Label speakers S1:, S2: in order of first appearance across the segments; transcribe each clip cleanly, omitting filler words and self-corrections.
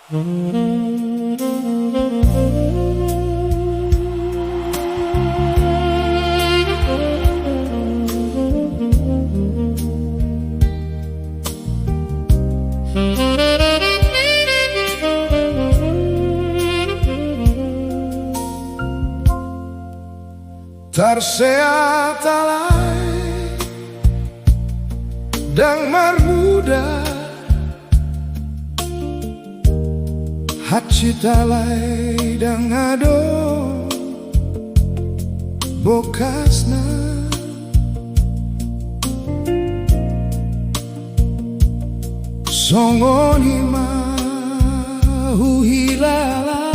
S1: Terseat alai dan marmuda Hachi talai dan ado bokasna Songoni mahuhilala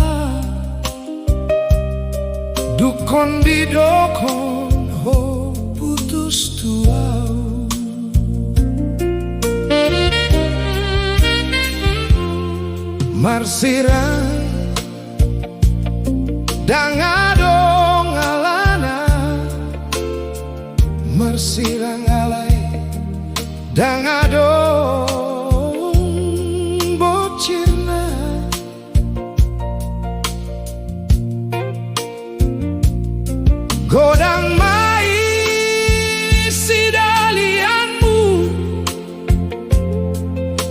S1: Dukon di dokon ho putus tuau Marsirang dang adong alana Marsirang alai dang adong bocirna Godang mai si dalianmu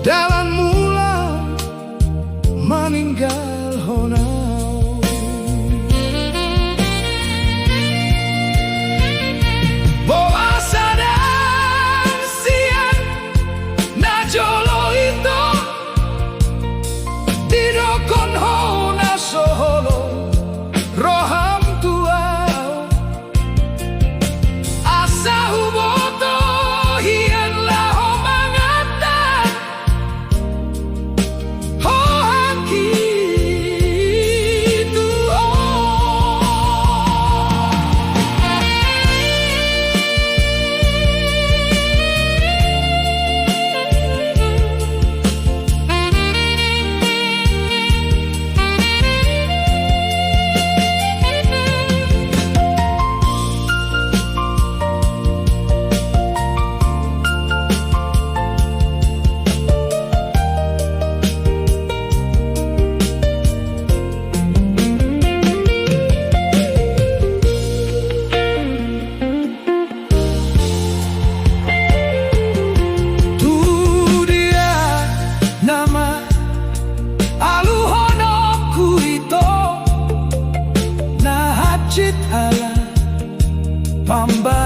S1: dalam mula meninggal honau Boa sadang siang na jolo itu didokon hona solo roham tua Pamba